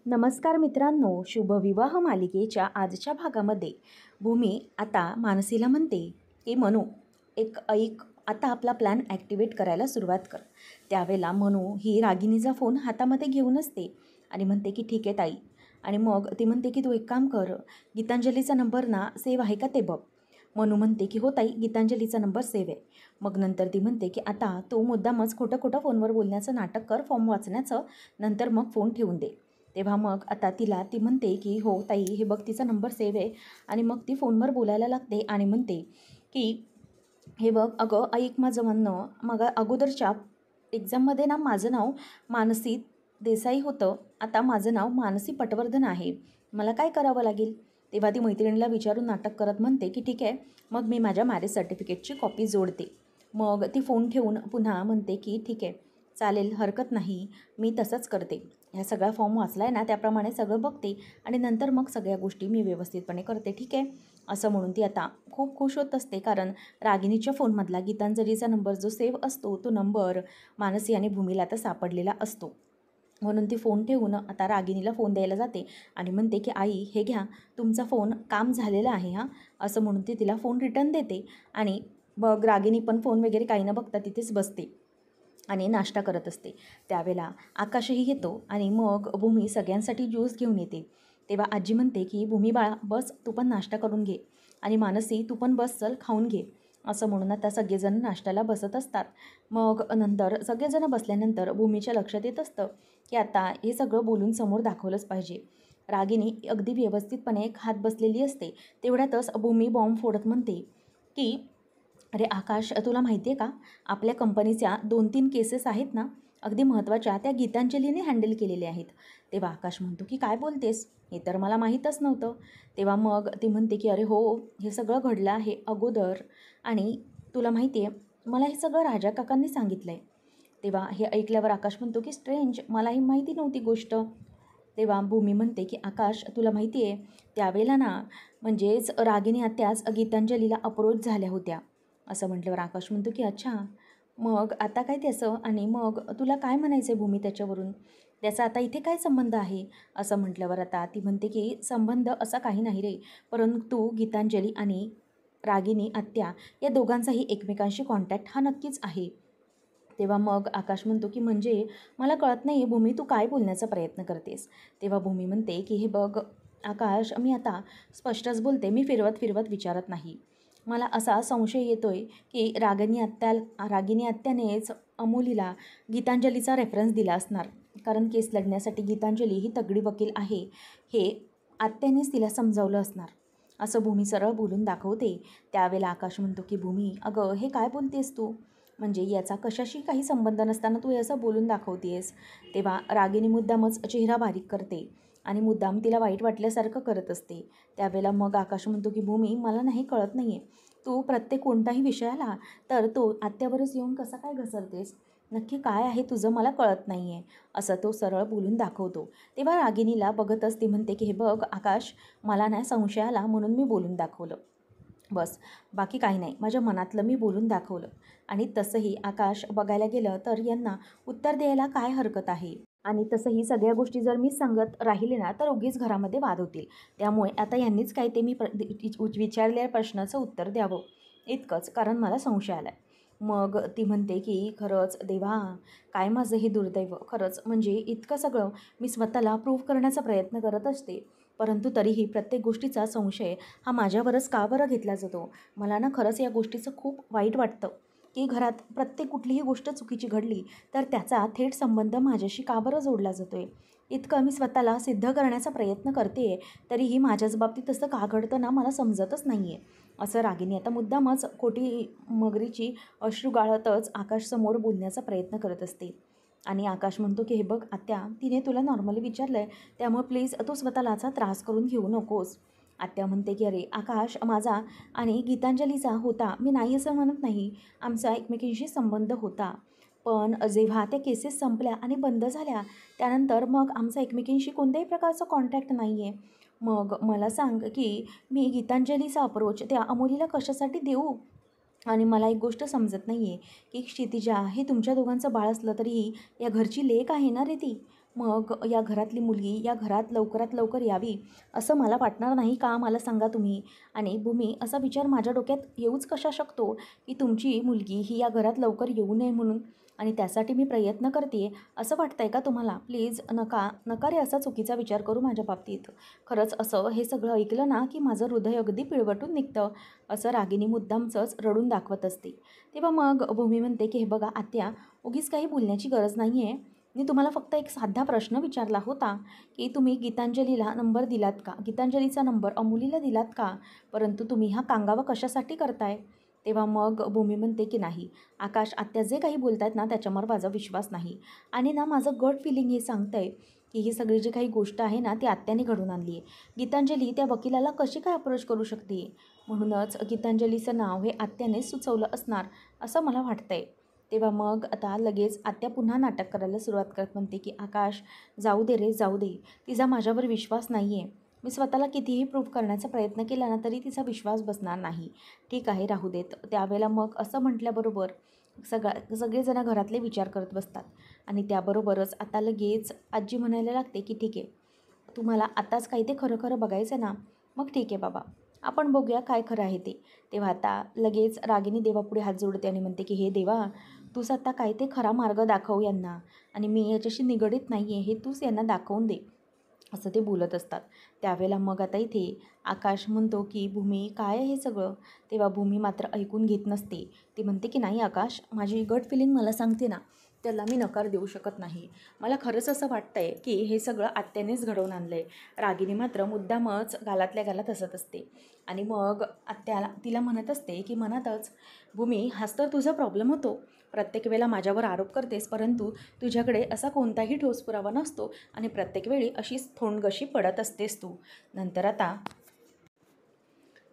नमस्कार मित्रांनो, शुभविवाह मालिकेच्या आजच्या भागामध्ये भूमी आता मानसीला म्हणते की मनू एक ऐक, आता आपला प्लॅन ॲक्टिवेट करायला सुरुवात कर. त्यावेळेला मनू ही रागिणीचा फोन हातामध्ये घेऊन असते आणि म्हणते की ठीक आहे ताई. आणि मग ती म्हणते की तू एक काम कर, गीतांजलीचा नंबर ना सेव्ह आहे का ते बघ. मनू म्हणते की हो ताई, गीतांजलीचा नंबर सेव्ह आहे. मग नंतर ती म्हणते की आता तू मुद्दामच खोटं खोटं फोनवर बोलण्याचं नाटक कर, फॉर्म वाचण्याचं, नंतर मग फोन ठेवून दे. तेव्हा मग आता तिला ती म्हणते की हो ताई, हे बघ तिचा नंबर सेव्ह आहे. आणि मग ती फोनवर बोलायला लागते आणि म्हणते की हे बघ अगं ऐक माझं म्हणणं, मग अगोदरच्या एक्झाममध्ये ना माझं नाव मानसी देसाई होतं, आता माझं नाव मानसी पटवर्धन आहे. मला काय करावं लागेल? तेव्हा ती मैत्रिणीला विचारून नाटक करत म्हणते की ठीक आहे, मग मी माझ्या मॅरेज सर्टिफिकेटची कॉपी जोडते. मग ती फोन ठेवून पुन्हा म्हणते की ठीक आहे चालेल, हरकत नाही, मी तसंच करते. ह्या सगळा फॉर्म वाचला आहे ना, त्याप्रमाणे सगळं बघते आणि नंतर मग सगळ्या गोष्टी मी व्यवस्थितपणे करते, ठीक आहे. असं म्हणून ती आता खूप खुश होत असते, कारण रागिणीच्या फोनमधला गीतांजलीचा नंबर जो सेव्ह असतो तो नंबर मानसी आणि भूमीला आता सापडलेला असतो. म्हणून ती फोन ठेवून आता रागिणीला फोन द्यायला जाते आणि म्हणते की आई हे घ्या, तुमचा फोन काम झालेला आहे हां. असं म्हणून ती तिला फोन रिटर्न देते आणि मग रागिणी पण फोन वगैरे काही न बघता तिथेच बसते आणि नाश्ता करत असते. त्यावेळेला आकाशही येतो आणि मग भूमी सगळ्यांसाठी ज्यूस घेऊन येते. तेव्हा आजी म्हणते की भूमी बाळा बस, तू पण नाश्ता करून घे, आणि मानसी तू पण बस, चल खाऊन घे. असं म्हणून आता सगळेजण नाश्त्याला बसत असतात. मग नंतर सगळेजण बसल्यानंतर भूमीच्या लक्षात येत असतं की आता हे सगळं बोलून समोर दाखवलंच पाहिजे. रागिनी अगदी व्यवस्थितपणे खात बसलेली असते. तेवढ्यातच भूमी बॉम्ब फोडत म्हणते की अरे आकाश, तुला माहिती आहे का, आपल्या कंपनीच्या 2-3 केसेस आहेत ना, अगदी महत्त्वाच्या, त्या गीतांजलीने हँडल केलेल्या आहेत. तेव्हा आकाश म्हणतो की काय बोलतेस, हे तर मला माहीतच नव्हतं. तेव्हा मग ती म्हणते की अरे हो, हे सगळं घडलं आहे अगोदर, आणि तुला माहिती आहे मला हे सगळं राजा काकांनी सांगितलं आहे. तेव्हा हे ऐकल्यावर आकाश म्हणतो की स्ट्रेंज, मलाही माहिती नव्हती गोष्ट. तेव्हा भूमी म्हणते की आकाश, तुला माहिती आहे त्यावेळेला ना, म्हणजेच रागिनी आत्याच गीतांजलीला अप्रोच झाल्या होत्या. असं म्हटल्यावर आकाश म्हणतो की अच्छा, मग आता काय त्याचं, आणि मग तुला काय म्हणायचं आहे भूमी त्याच्यावरून, त्याचा आता इथे काय संबंध आहे? असं म्हटल्यावर आता ती म्हणते की संबंध असा काही नाही रे, परंतु गीतांजली आणि रागिनी आत्या या दोघांचाही एकमेकांशी कॉन्टॅक्ट हा नक्कीच आहे. तेव्हा मग आकाश म्हणतो की म्हणजे मला कळत नाही आहे भूमी, तू काय बोलण्याचा प्रयत्न करतेस. तेव्हा भूमी म्हणते की हे बघ आकाश, मी आता स्पष्टच बोलते, मी फिरवत फिरवत विचारत नाही. मला असा संशय येतोय की रागिनी आत्यानेच अमोलीला गीतांजलीचा रेफरन्स दिला असणार, कारण केस लढण्यासाठी गीतांजली ही तगडी वकील आहे हे आत्यानेच तिला समजावलं असणार. असं भूमी सरळ बोलून दाखवते. त्यावेळेला आकाश म्हणतो की भूमी अगं हे काय बोलतेस तू, म्हणजे याचा कशाशी काही संबंध नसताना तू हे असं बोलून दाखवतेस. तेव्हा रागिनी मुद्दामच चेहरा बारीक करते आणि मुद्दाम तिला वाईट वाटल्यासारखं करत असते. त्यावेळेला मग आकाश म्हणतो की भूमी मला नाही कळत नाही आहे, तू प्रत्येक कोणताही विषय आला तर तो आत्यावरच येऊन कसा काय घसरतेस, नक्की काय आहे तुझं मला कळत नाही आहे. असं तो सरळ बोलून दाखवतो. तेव्हा रागिनीला बघतच ती म्हणते की हे बघ आकाश, मला नाही संशय आला म्हणून मी बोलून दाखवलं, बस, बाकी काही नाही, माझ्या मनातलं मी बोलून दाखवलं. आणि तसंही आकाश बघायला गेलं तर यांना उत्तर द्यायला काय हरकत आहे, आणि तसंही सगळ्या गोष्टी जर मीच सांगत राहिले ना तर उगीच घरामध्ये वाद होतील. त्यामुळे आता यांनीच काय ते मी विचारलेल्या प्रश्नाचं उत्तर द्यावं इतकंच, कारण मला संशय आला आहे. मग ती म्हणते की खरंच देवा, काय माझं हे दुर्दैव, खरंच म्हणजे इतकं सगळं मी स्वतःला प्रूव्ह करण्याचा प्रयत्न करत असते, परंतु तरीही प्रत्येक गोष्टीचा संशय हा माझ्यावरच का बरं घेतला जातो. मला ना खरंच या गोष्टीचं खूप वाईट वाटतं की घरात प्रत्येक कुठलीही गोष्ट चुकीची घडली तर त्याचा थेट संबंध माझ्याशी का बरं जोडला जातो आहे. इतकं मी स्वतःला सिद्ध करण्याचा प्रयत्न करते आहे, तरीही माझ्याच बाबतीत तसं का घडतं ना मला समजतच नाही आहे. असं रागिनी आता मुद्दामच खोटी मगरीची अश्रू गाळतच आकाशसमोर बोलण्याचा प्रयत्न करत असते. आणि आकाश म्हणतो की हे बघ आत्या, तिने तुला नॉर्मली विचारलं आहे, त्यामुळे प्लीज तू स्वतःलाचा त्रास करून घेऊ नकोस. आत्या म्हणते की अरे आकाश, माझा आणि गीतांजलीचा होता, मी नाही असं म्हणत नाही, आमचा एकमेकींशी संबंध होता, पण जेव्हा त्या केसेस संपल्या आणि बंद झाल्या त्यानंतर मग आमचा एकमेकींशी कोणत्याही प्रकारचा कॉन्टॅक्ट नाही आहे. मग मला सांग की मी गीतांजलीचा अप्रोच त्या अमोलीला कशासाठी देऊ. आणि मला एक गोष्ट समजत नाही आहे की क्षितिजा हे तुमच्या दोघांचं बाळ असलं तरीही या घरची लेक आहे ना रे ती, मग या घरातली मुलगी या घरात लवकरात लवकर यावी असं मला वाटणार नाही का, मला सांगा तुम्ही. आणि भूमी, असा विचार माझ्या डोक्यात येऊच कशा शकतो की तुमची मुलगी ही या घरात लवकर येऊ नये म्हणून, आणि त्यासाठी मी प्रयत्न करते असं वाटतंय का तुम्हाला? प्लीज नका नका रे असा चुकीचा विचार करू माझ्या बाबतीत. खरंच असं हे सगळं ऐकलं ना की माझं हृदय अगदी पिळवटून निघतं, असं रागिनी मुद्दामचंच रडून दाखवत असते. तेव्हा मग भूमी म्हणते की हे बघा आत्या, उगीच काही बोलण्याची गरज नाही आहे. मी तुम्हाला फक्त एक साधा प्रश्न विचारला होता की तुम्ही गीतांजलीला नंबर दिलात का, गीतांजलीचा नंबर अमूलीला दिलात का, परंतु तुम्ही हा कांगावा कशासाठी करताय? तेव्हा मग भूमी म्हणते की नाही आकाश, आत्या जे काही बोलत आहेत ना त्याच्यावर माझा विश्वास नाही. आणि ना माझं गट फिलिंग हे सांगतं आहे की ही सगळी जी काही गोष्ट आहे ना ती आत्याने घडून आणली आहे. गीतांजली त्या वकिलाला कशी काय अप्रोच करू शकते, म्हणूनच गीतांजलीचं नाव हे आत्याने सुचवलं असणार असं मला वाटतं आहे. तेव्हा मग आता लगेच आत्या पुन्हा नाटक करायला सुरुवात करत म्हणते की आकाश, जाऊ दे रे जाऊ दे, तिचा माझ्यावर विश्वास नाही आहे. मी स्वतःला कितीही प्रूव्ह करण्याचा प्रयत्न केला ना तरी तिचा विश्वास बसणार नाही. ठीक आहे राहू देत. त्यावेळेला मग असं म्हटल्याबरोबर सगळेजण घरातले विचार करत बसतात. आणि त्याबरोबरच आता लगेच आजी म्हणायला लागते की ठीक आहे, तुम्हाला आताच काही ते खरं खरं बघायचं ना, मग ठीक आहे बाबा, आपण बघूया काय खरं आहे ते. तेव्हा आता लगेच रागिनी देवापुढे हात जोडते आणि म्हणते की हे देवा, तूच आता काय ते खरा मार्ग दाखव यांना, आणि मी याच्याशी निगडीत नाही आहे हे तूच यांना दाखवून दे, असं ते बोलत असतात. त्यावेळेला मग आता इथे आकाश म्हणतो की भूमी काय आहे हे सगळं. तेव्हा भूमी मात्र ऐकून घेत नसते. ती म्हणते की नाही आकाश, माझी गट फिलिंग मला सांगते ना, त्याला मी नकार देऊ शकत नाही. मला खरंच असं वाटतं आहे की हे सगळं आत्यानेच घडवून आणलं आहे. रागिनी मात्र मुद्दामच गालातल्या गालात हसत असते. आणि मग आत्याला तिला म्हणत असते की मनातच, भूमी हाच तर तुझा प्रॉब्लेम होतो, प्रत्येक वेळेला माझ्यावर आरोप करतेस परंतु तुझ्याकडे असा कोणताही ठोस पुरावा नसतो आणि प्रत्येक वेळी अशीच थोंडगशी पडत असतेस तू. नंतर आता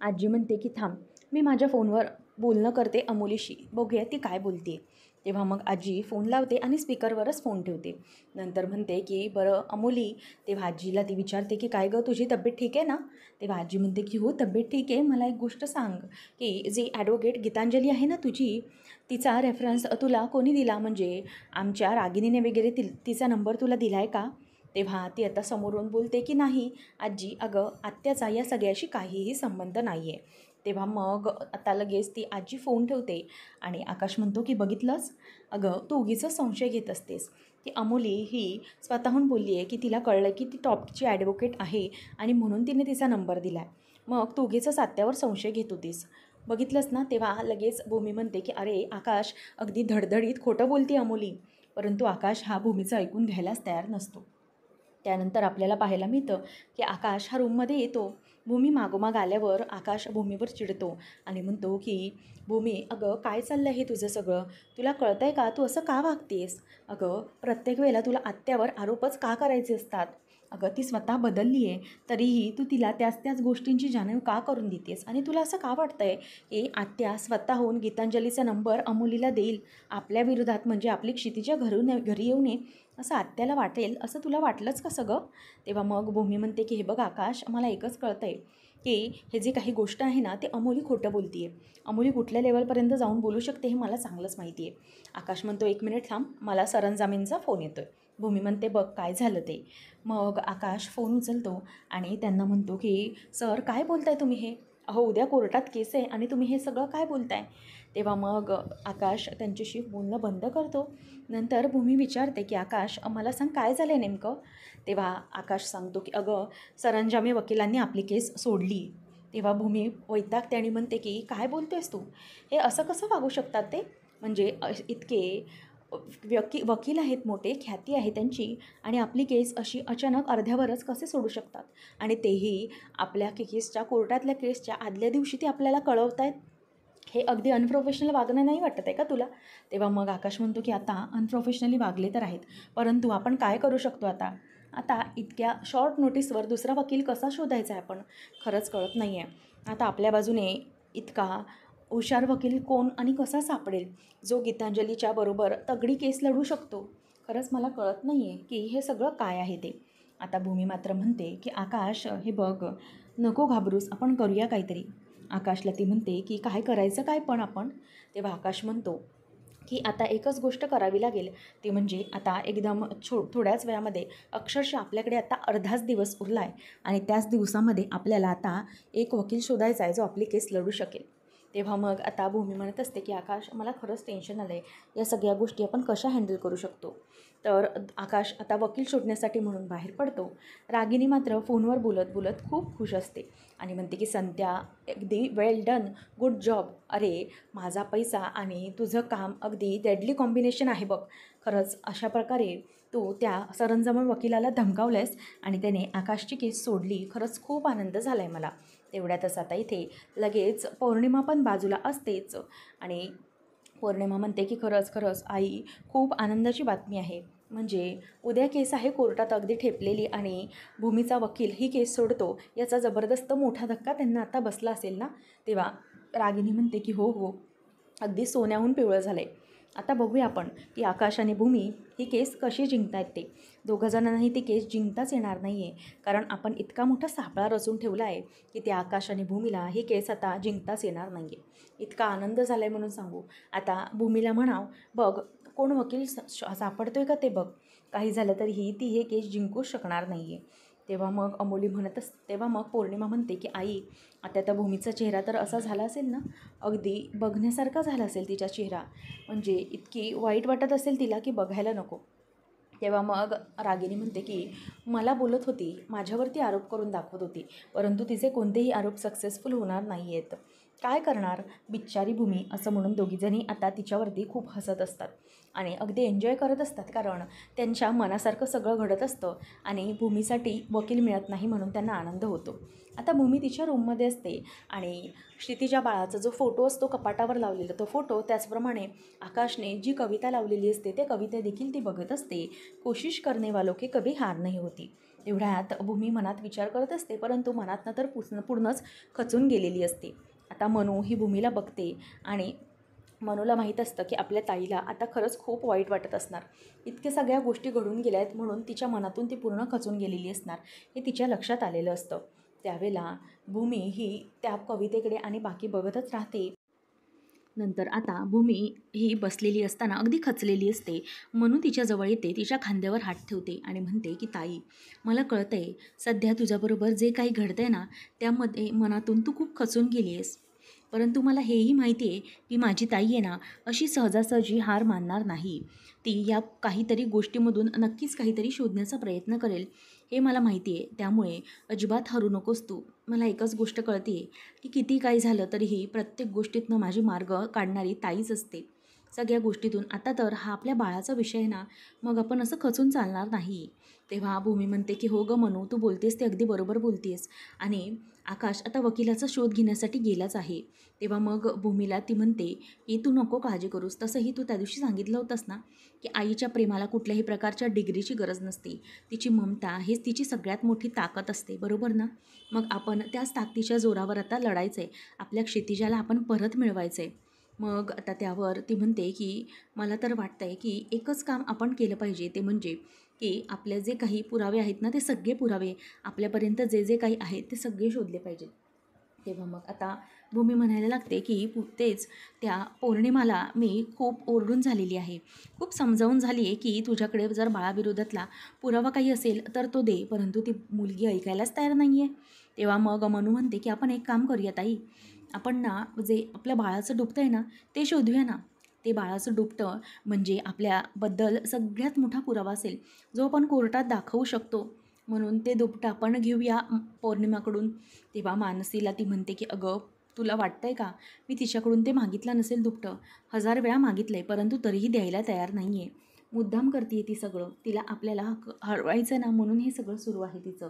आजी म्हणते की थांब, मी माझ्या फोनवर बोलणं करते अमोलीशी, बघूया ती काय बोलते. तेव्हा मग आजी फोन लावते आणि स्पीकरवरच फोन ठेवते. नंतर म्हणते की बरं अमोली. तेव्हा आजीला ती विचारते की काय गं, तुझी तब्येत ठीक आहे ना? तेव्हा आजी म्हणते की हो तब्येत ठीक आहे. मला एक गोष्ट सांग की जी ॲडव्होकेट गीतांजली आहे ना तुझी, तिचा रेफरन्स तुला कोणी दिला, म्हणजे आमच्या रागिनीने वगैरे तिचा नंबर तुला दिला आहे का? तेव्हा ती आता समोरून बोलते की नाही आजी, अगं आत्याचा या सगळ्याशी काहीही संबंध नाही आहे. तेव्हा मग आता लगेच ती आजी फोन ठेवते आणि आकाश म्हणतो की बघितलंस, अगं तू उगीचच संशय घेत असतेस. की अमोली ही स्वतःहून बोलली आहे की तिला कळलं की ती टॉपची ॲडव्होकेट आहे आणि म्हणून तिने तिचा नंबर दिला आहे. मग तू उगीचच आत्यावर संशय घेत होतीस, बघितलंस ना? तेव्हा लगेच भूमी म्हणते की अरे आकाश, अगदी धडधडीत खोटं बोलते अमोली. परंतु आकाश हा भूमीचं ऐकून घ्यायलाच तयार नसतो. त्यानंतर आपल्याला पाहायला मिळतं की आकाश हा रूममध्ये येतो. भूमी मागोमाग आल्यावर आकाश भूमीवर चिडतो आणि म्हणतो की भूमी, अगं काय चाललं आहे तुझं सगळं, तुला कळतं आहे का, तू असं का वागतेस? अगं प्रत्येक वेळेला तुला आत्यावर आरोपच का करायचे असतात? अगं ती स्वतः बदलली आहे तरीही तू तिला त्याच गोष्टींची जाणीव का करून देतेस? आणि तुला असं का वाटतं आहे की आत्या स्वतःहून गीतांजलीचा नंबर अमोलीला देईल आपल्या विरोधात, म्हणजे आपली क्षितीच्या घरी येऊ नये असं आत्याला वाटेल, असं तुला वाटलंच का सगळं? तेव्हा मग भूमी म्हणते की हे बघ आकाश, मला एकच कळतं आहे की हे जे काही गोष्ट आहे ना ते अमोली खोटं बोलते आहे. अमोली कुठल्या लेवलपर्यंत जाऊन बोलू शकते हे मला चांगलंच माहिती आहे. आकाश म्हणतो एक मिनिट थांब, मला सरंजामींचा फोन येतो आहे. भूमी म्हणते बघ काय झालं ते. मग आकाश फोन उचलतो आणि त्यांना म्हणतो की सर काय बोलताय तुम्ही हे? अहो उद्या कोर्टात केस आहे आणि तुम्ही हे सगळं काय बोलताय? तेव्हा मग आकाश त्यांच्याशी बोलणं बंद करतो. नंतर भूमी विचारते की आकाश मला सांग काय झालं आहे नेमकं? तेव्हा आकाश सांगतो की अगं सरंजामी वकिलांनी आपली केस सोडली. तेव्हा भूमी वैतागते आणि म्हणते की काय बोलतेस तू? हे असं कसं वागू शकतात ते? म्हणजे इतके वकील आहेत, मोठे ख्याती आहे त्यांची, आणि आपली केस अशी अचानक अर्ध्यावरच कसे सोडू शकतात? आणि तेही आपल्या केसच्या कोर्टातल्या केसच्या आदल्या दिवशी ते आपल्याला कळवत आहेत. हे अगदी अनप्रोफेशनल वागणं नाही वाटत आहे का तुला? तेव्हा मग आकाश म्हणतो की आता अनप्रोफेशनली वागले तर आहेत, परंतु आपण काय करू शकतो आता? आता इतक्या शॉर्ट नोटीसवर दुसरा वकील कसा शोधायचा आहे आपण? खरंच कळत नाही आहे. आता आपल्या बाजूने इतका हुशार वकील कोण आणि कसा सापडेल जो गीतांजलीच्या बरोबर तगडी केस लढू शकतो? खरंच मला कळत नाही आहे की हे सगळं काय आहे ते. आता भूमी मात्र म्हणते की आकाश हे बघ, नको घाबरूस, आपण करूया काहीतरी. आकाशला ती म्हणते की काय करायचं काय पण आपण? तेव्हा आकाश म्हणतो की आता एकच गोष्ट करावी लागेल, ती म्हणजे आता एकदम थोड्याच वेळामध्ये अक्षरशः आपल्याकडे आता अर्धाच दिवस उरला आहे आणि त्याच दिवसामध्ये आपल्याला आता एक वकील शोधायचा आहे जो आपली केस लढू शकेल. तेव्हा मग आता भूमी म्हणत असते की आकाश, मला खरंच टेन्शन आलं आहे, या सगळ्या गोष्टी आपण कशा हँडल करू शकतो. तर आकाश आता वकील शोधण्यासाठी म्हणून बाहेर पडतो. रागिनी मात्र फोनवर बोलत बोलत खूप खुश असते आणि म्हणते की संध्या, अगदी वेल डन, गुड जॉब. अरे, माझा पैसा आणि तुझं काम अगदी डेडली कॉम्बिनेशन आहे बघ. खरंच अशा प्रकारे तू त्या सरंजाम वकिलाला धमकावलंयस आणि त्याने आकाशची केस सोडली. खरंच खूप आनंद झाला आहे मला. तेवढ्यातच आता इथे लगेच पौर्णिमा पण बाजूला असतेच आणि पौर्णिमा म्हणते की खरंच खरंच आई, खूप आनंदाची बातमी आहे. म्हणजे उद्या केस आहे कोर्टात अगदी ठेपलेली आणि भूमीचा वकील ही केस सोडतो, याचा जबरदस्त मोठा धक्का त्यांना आता बसला असेल ना. तेव्हा रागिनी म्हणते की हो हो, अगदी सोन्याहून पिवळं झालं आहे. आता बघूया आपण की आकाश आणि भूमी ही केस कशी जिंकतायत ते. दोघंजणांनाही ती केस जिंकताच येणार नाही आहे, कारण आपण इतका मोठा सापळा रचून ठेवला आहे की त्या आकाश आणि भूमीला ही केस आता जिंकताच येणार नाही आहे. इतका आनंद झाला आहे म्हणून सांगू. आता भूमीला म्हणाव, बघ कोण वकील सापडतोय का ते बघ. काही झालं तरीही ती हे केस जिंकूच शकणार नाही आहे. तेव्हा मग अमोली तेव्हा मग पौर्णिमा म्हणते की आई, आता त्या भूमीचा चेहरा तर असा झाला असेल ना, अगदी बघण्यासारखा झाला असेल तिचा चेहरा. म्हणजे इतकी वाईट वाटत असेल तिला की बघायला नको. तेव्हा मग रागिनी म्हणते की मला बोलत होती, माझ्यावरती आरोप करून दाखवत होती, परंतु तिचे कोणतेही आरोप सक्सेसफुल होणार नाही आहेत. काय करणार बिच्चारी भूमी, असं म्हणून दोघीजणी आता तिच्यावरती खूप हसत असतात आणि अगदी एन्जॉय करत असतात, कारण त्यांच्या मनासारखं सगळं घडत असतं आणि भूमीसाठी वकील मिळत नाही म्हणून त्यांना आनंद होतो. आता भूमी तिच्या रूममध्ये असते आणि क्षितिजा बाळाचा जो फोटो असतो कपाटावर लावलेला तो फोटो, त्याचप्रमाणे आकाशने जी कविता लावलेली असते ते कविता देखील ती बघत असते. कोशिश करने वालों के कभी हार नहीं होती. तेवढ्यात भूमी मनात विचार करत असते, परंतु मनातनं तर पूर्णच खचून गेलेली असते. आता मनू ही भूमीला बघते आणि मनूला माहीत असतं की आपल्या ताईला आता खरंच खूप वाईट वाटत असणार. इतक्या सगळ्या गोष्टी घडून गेल्या आहेत म्हणून तिच्या मनातून ती पूर्ण खचून गेलेली असणार, हे तिच्या लक्षात आलेलं असतं. त्यावेळेला भूमी ही त्या कवितेकडे आणि बाकी बघतच राहते. नंतर आता भूमी ही बसलेली असताना अगदी खचलेली असते. मनू तिच्याजवळ येते, तिच्या खांद्यावर हात ठेवते आणि म्हणते की ताई, मला कळतं आहे सध्या तुझ्याबरोबर जे काही घडतं आहे ना, त्यामध्ये मनातून तू खूप खचून गेली आहेस. परंतु मला हेही माहिती आहे की माझी ताई आहे ना, अशी सहजासहजी हार मानणार नाही. ती या काहीतरी गोष्टीमधून नक्कीच काहीतरी शोधण्याचा प्रयत्न करेल, हे मला माहिती आहे. त्यामुळे अजिबात हरू नकोस तू. मला एकच गोष्ट कळते आहे की किती काही झालं तरीही प्रत्येक गोष्टीतनं माझी मार्ग काढणारी ताईच असते सगळ्या गोष्टीतून. आता तर हा आपल्या बाळाचा विषय ना, मग आपण असं खचून चालणार नाही. तेव्हा भूमी म्हणते की हो गं मनू, तू बोलतेस ते अगदी बरोबर बोलतेस आणि आकाश आता वकिलाचा शोध घेण्यासाठी गेलाच आहे. तेव्हा मग भूमीला ती म्हणते की तू नको काळजी करूस. तसंही तू त्या दिवशी सांगितलं होतंस ना की आईच्या प्रेमाला कुठल्याही प्रकारच्या डिग्रीची गरज नसते. तिची ममता हेच तिची सगळ्यात मोठी ताकद असते, बरोबर ना. मग आपण त्याच ताकदीच्या जोरावर आता लढायचं आहे. आपल्या क्षितिजाला आपण परत मिळवायचं आहे. मग आता त्यावर ती म्हणते की मला तर वाटतं आहे की एकच काम आपण केलं पाहिजे, ते म्हणजे की आपले जे काही पुरावे आहेत ना, ते सगळे पुरावे आपल्यापर्यंत जे जे काही आहेत ते सगळे शोधले पाहिजेत. तेव्हा मग आता भूमी म्हणायला लागते की तेच त्या पौर्णिमाला मी खूप ओरडून झालेली आहे, खूप समजावून झाली आहे की तुझ्याकडे जर बाळाविरोधातला पुरावा काही असेल तर तो दे, परंतु ती मुलगी ऐकायलाच तयार नाही आहे. तेव्हा मग मनू म्हणते की आपण एक काम करूया ताई, आपण ना जे आपल्या बाळाचं डुबतं आहे ना ते शोधूया ना. ते बाळाचं डुबतं म्हणजे आपल्याबद्दल सगळ्यात मोठा पुरावा असेल, जो आपण कोर्टात दाखवू शकतो. म्हणून ते दुपटं आपण घेऊया पौर्णिमाकडून. तेव्हा मानसीला ती म्हणते की अगं, तुला वाटतंय का मी तिच्याकडून ते मागितलं नसेल दुपटं? 1000 वेळा मागितलं आहे, परंतु तरीही द्यायला तयार नाही आहे. मुद्दाम करते ती सगळं. तिला आपल्याला हरवायचं ना, म्हणून हे सगळं सुरू आहे तिचं.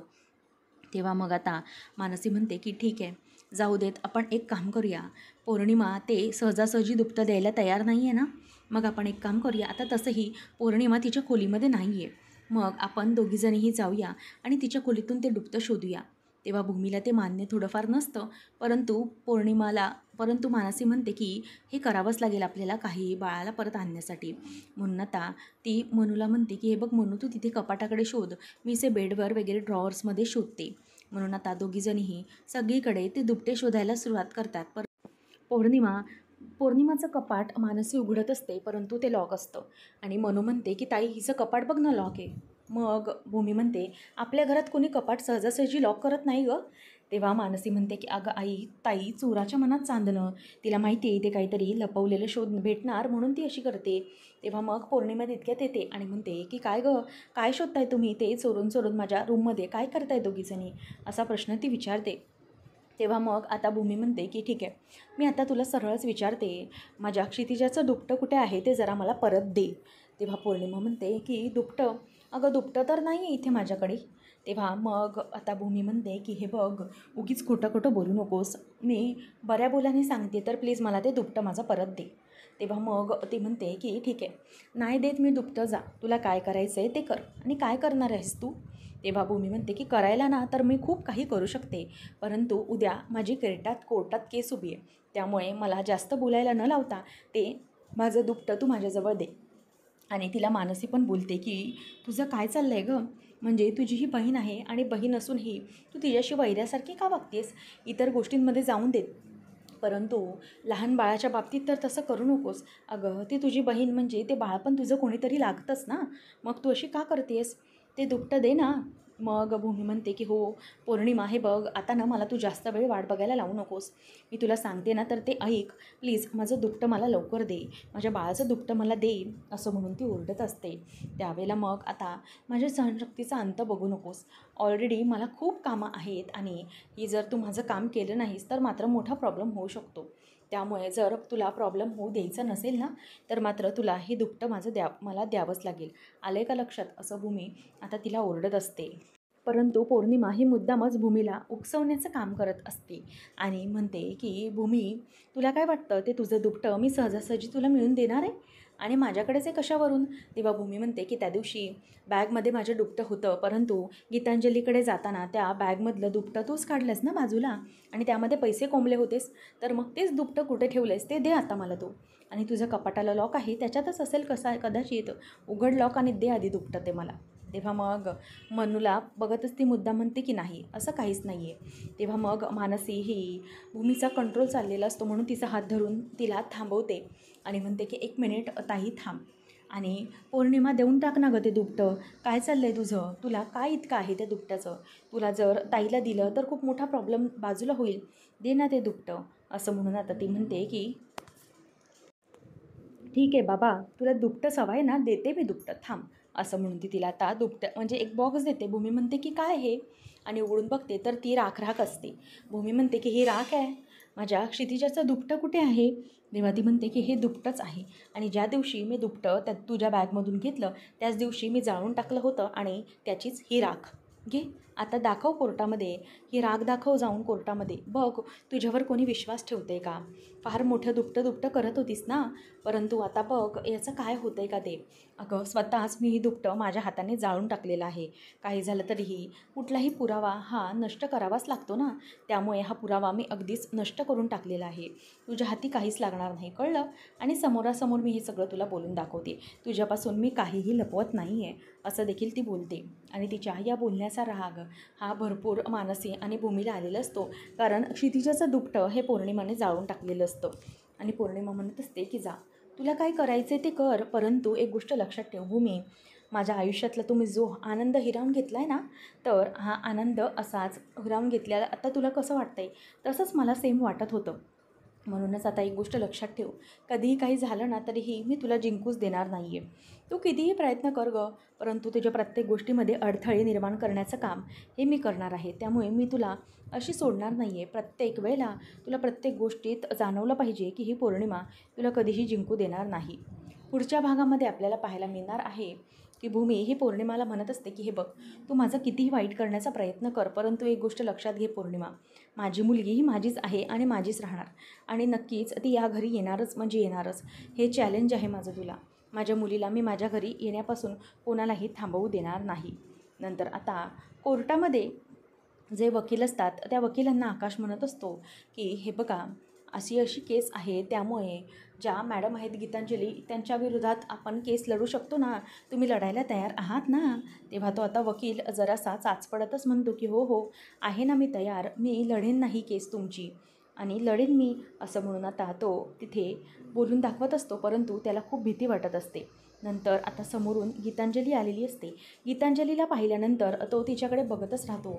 तेव्हा मग आता मानसी म्हणते की ठीक आहे, जाऊ देत, आपण एक काम करूया. पौर्णिमा ते सहजासहजी दुपटं द्यायला तयार नाही आहे ना, मग आपण एक काम करूया. आता तसंही पौर्णिमा तिच्या खोलीमध्ये नाही आहे, मग आपण दोघीजणीही जाऊया आणि तिच्या खोलीतून ते डुबतं शोधूया. तेव्हा भूमीला ते मान्य थोडंफार नसतं, परंतु मानसी म्हणते की हे करावंच लागेल आपल्याला काहीही बाळाला परत आणण्यासाठी. म्हणून आता ती मनूला म्हणते की हे बघ मनू, तू तिथे कपाटाकडे शोध, मी इथे बेडवर वगैरे ड्रॉवर्समध्ये शोधते. म्हणून आता दोघीजणीही सगळीकडे ते दुपटे शोधायला सुरुवात करतात. पौर्णिमा पौर्णिमाचं कपाट मानसी उघडत असते, परंतु ते लॉक असतं आणि मनू म्हणते की ताई हिचं कपाट बघ ना लॉक आहे. मग भूमी म्हणते आपल्या घरात कोणी कपाट सहजासहजी लॉक करत नाही गं. तेव्हा मानसी म्हणते की अगं आई ताई चोराच्या मनात चांदणं, तिला माहिती आहे ते काहीतरी लपवलेलं शोध भेटणार म्हणून ती अशी करते. तेव्हा मग पौर्णिमा तितक्यात येते आणि म्हणते की काय गं काय शोधताय तुम्ही, ते चोरून चोरून माझ्या रूममध्ये काय करताय दोघीजणी, असा प्रश्न ती विचारते. तेव्हा मग आता भूमी म्हणते की ठीक आहे, मी आता तुला सरळच विचारते, माझ्या क्षितिजाचं दुपटं कुठे आहे ते जरा मला परत दे. तेव्हा पौर्णिमा म्हणते की दुपटं, अगं दुपटं तर नाही आहे इथे माझ्याकडे. तेव्हा मग आता भूमी म्हणते की हे बघ उगीच खोटं खोटं बोलू नकोस, मी बऱ्या बोलाने सांगते तर प्लीज मला ते दुपटं माझं परत दे. तेव्हा मग ती म्हणते की ठीक आहे, नाही देत मी दुपटं, जा तुला काय करायचं आहे ते कर. आणि काय करणार आहेस तू. तेव्हा भूमी म्हणते की करायला ना तर मी खूप काही करू शकते, परंतु उद्या माझी कोर्टात केस उभी आहे, त्यामुळे मला जास्त बोलायला न लावता ते माझं दुपटं तू माझ्याजवळ दे. आणि तिला मानसी पण बोलते की तुझं काय चाललं आहे गं, म्हणजे तुझी ही बहीण आहे आणि बहीण असूनही तू तिच्याशी वैऱ्यासारखी का वागतेस. इतर गोष्टींमध्ये जाऊन देत, परंतु लहान बाळाच्या बाबतीत तर तसं करू नकोस. अगं ती तुझी बहीण म्हणजे ते बाळ पण तुझं कोणीतरी लागतंच ना, मग तू अशी का करतेस, ते दुपटं दे ना. मग भूमी म्हणते की हो पौर्णिमा हे बघ आता ना मला तू जास्त वेळ वाट बघायला लावू नकोस, मी तुला सांगते ना तर ते ऐक प्लीज, माझं दुपटं मला लवकर दे, माझ्या बाळाचं दुपटं मला दे, असं म्हणून ती ओरडत असते. त्यावेळेला मग आता माझ्या सहनशक्तीचा अंत बघू नकोस, ऑलरेडी मला खूप कामं आहेत आणि ही जर तू माझं काम केलं नाहीस तर मात्र मोठा प्रॉब्लेम होऊ शकतो. त्यामुळे जर तुला प्रॉब्लेम होऊ द्यायचा नसेल ना तर मात्र तुला हे दुपटं मला द्यावंच लागेल, आलं का लक्षात, असं भूमी आता तिला ओरडत असते. परंतु पौर्णिमा ही मुद्दामच भूमीला उकसवण्याचं काम करत असते आणि म्हणते की भूमी तुला काय वाटतं ते तुझं दुपटं मी सहजासहजी तुला मिळून देणार आहे आणि माझ्याकडेच आहे कशावरून. तेव्हा भूमी म्हणते की त्या दिवशी बॅगमध्ये माझं दुपटं होतं, परंतु गीतांजलीकडे जाताना त्या बॅगमधलं दुपटं तूच काढलंस ना बाजूला आणि त्यामध्ये पैसे कोंबले होतेस, तर मग तेच दुपटं कुठे ठेवलेस ते दे आता मला तू. आणि तुझं कपाटाला लॉक आहे त्याच्यातच असेल कदाचित, उघड लॉक आणि दे आधी दुपटं ते मला. तेव्हा मग मनूला बघतच ती मुद्दा म्हणते की नाही असं काहीच नाही आहे. तेव्हा मग मानसी ही भूमीचा कंट्रोल चाललेला असतो म्हणून तिचा हात धरून तिला थांबवते आणि म्हणते की एक मिनिट ताई थांब, आणि पौर्णिमा देऊन टाक ना गं ते दुपटं, काय चाललं आहे तुझं, तुला काय इतकं आहे त्या दुपट्याचं, तुला जर ताईला दिलं तर खूप मोठा प्रॉब्लेम बाजूला होईल, दे ना ते दुपटं, असं म्हणून आता ती म्हणते की ठीक आहे बाबा तुला दुपटं सवय ना, देते मी दुपटं थांब, असं म्हणून ती तिला आता दुपटं म्हणजे एक बॉक्स देते. भूमी म्हणते की काय हे, आणि उघडून बघते तर ती राख असते. भूमी म्हणते की ही राख आहे, माझ्या क्षितिजाचं दुपटं कुठे आहे. तेव्हा ती म्हणते की हे दुपटंच आहे आणि ज्या दिवशी मी दुपटं त्यात तुझ्या बॅगमधून घेतलं त्याच दिवशी मी जाळून टाकलं होतं आणि त्याचीच ही राख घे, आता दाखव कोर्टामध्ये, ही राग दाखव जाऊन कोर्टामध्ये, बघ तुझ्यावर कोणी विश्वास ठेवते का, फार मोठं दुपटं करत होतीस ना, परंतु आता बघ याचं काय होतं आहे का ते. अगं स्वतःच मी ही दुपटं माझ्या हाताने जाळून टाकलेलं आहे, काही झालं तरीही कुठलाही पुरावा हा नष्ट करावाच लागतो ना, त्यामुळे हा पुरावा मी अगदीच नष्ट करून टाकलेला आहे, तुझ्या हाती काहीच लागणार नाही कळलं, आणि समोरासमोर मी हे सगळं तुला बोलून दाखवते, तुझ्यापासून मी काहीही लपवत नाही आहे, असं देखील ती बोलते. आणि तिच्या या बोलण्याचा राग हा भरपूर मानसी आणि भूमीला आलेला असतो, कारण क्षितिजाचं दुपटं हे पौर्णिमाने जाळून टाकलेलं असतं. आणि पौर्णिमा म्हणत असते की जा तुला काय करायचं आहे ते कर, परंतु एक गोष्ट लक्षात ठेव भूमी, माझ्या आयुष्यातला तुम्ही जो आनंद हिरावून घेतला आहे ना, तर हा आनंद असाच हिरावून घेतल्याला आता तुला कसं वाटतं आहे तसंच मला सेम वाटत होतं, म्हणूनच आता एक गोष्ट लक्षात ठेव, कधीही काही झालं ना तरीही मी तुला जिंकूच देणार नाही आहे, तू कितीही प्रयत्न कर गं, परंतु तुझ्या प्रत्येक गोष्टीमध्ये अडथळे निर्माण करण्याचं काम हे मी करणार आहे, त्यामुळे मी तुला अशी सोडणार नाही आहे, प्रत्येक वेळेला तुला प्रत्येक गोष्टीत जाणवलं पाहिजे की ही पौर्णिमा तुला कधीही जिंकू देणार नाही. पुढच्या भागामध्ये आपल्याला पाहायला मिळणार आहे की भूमी ही पौर्णिमाला म्हणत असते की हे बघ तू माझं कितीही वाईट करण्याचा प्रयत्न कर, परंतु एक गोष्ट लक्षात घे पौर्णिमा, माझी मुलगी ही माझीच आहे आणि माझीच राहणार, आणि नक्कीच ती या घरी येणारच म्हणजे येणारच, हे चॅलेंज आहे माझं तुला, माझ्या मुलीला मी माझ्या घरी येण्यापासून कोणालाही थांबवू देणार नाही. नंतर आता कोर्टामध्ये जे वकील असतात त्या वकिलांना आकाश म्हणत असतो की हे बघा अशी अशी केस आहे, त्यामुळे ज्या मॅडम आहेत गीतांजली त्यांच्या विरोधात आपण केस लढू शकतो ना, तुम्ही लढायला तयार आहात ना. तेव्हा तो आता वकील जरासा चाचपडतच म्हणतो की हो हो आहे ना मी तयार, मी लढेन नाही केस तुमची, आणि लढेन मी असं म्हणून आता तो तिथे बोलून दाखवत असतो, परंतु त्याला खूप भीती वाटत असते. नंतर आता समोरून गीतांजली आलेली असते. गीतांजलीला पाहिल्यानंतर तो तिच्याकडे बघतच राहतो,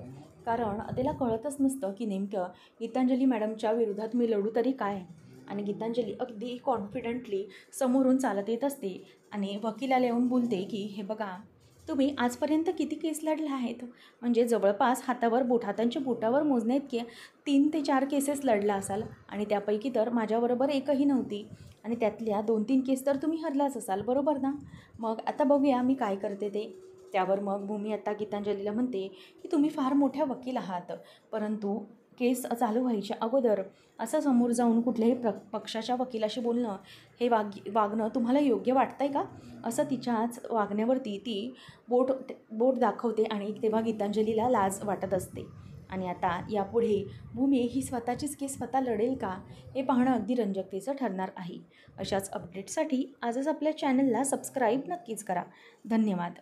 कारण त्याला कळतच नसतं की नेमकं गीतांजली मॅडमच्या विरोधात मी लढू तरी काय. आणि गीतांजली अगदी कॉन्फिडंटली समोरून चालत येत असते आणि वकिलाला येऊन बोलते की हे बघा, तुम्ही आजपर्यंत किती केस लढल्या आहेत, म्हणजे जवळपास हातांच्या बोटावर मोजण्या इतके 3 ते 4 केसेस लढला असाल, आणि त्यापैकी तर माझ्याबरोबर एकही नव्हती, आणि त्यातल्या 2-3 केस तर तुम्ही हरलाच असाल, बरोबर ना. मग आता बघूया मी काय करते ते. त्यावर मग भूमी आता गीतांजलीला म्हणते की तुम्ही फार मोठ्या वकील आहात, परंतु केस चालू व्हायच्या अगोदर असं समोर जाऊन कुठल्याही पक्षाच्या वकिलाशी बोलणं, हे वागणं तुम्हाला योग्य वाटतंय का. असं तिच्याच वागण्यावरती ती बोट दाखवते, आणि तेव्हा गीतांजलीला लाज वाटत असते. आणि आता यापुढे भूमी ही स्वतःचीच केस स्वतः लढेल का, हे पाहणं अगदी रंजकतेचं ठरणार आहे. अशाच अपडेट्ससाठी आजच आपल्या चॅनलला सबस्क्राईब नक्कीच करा. धन्यवाद.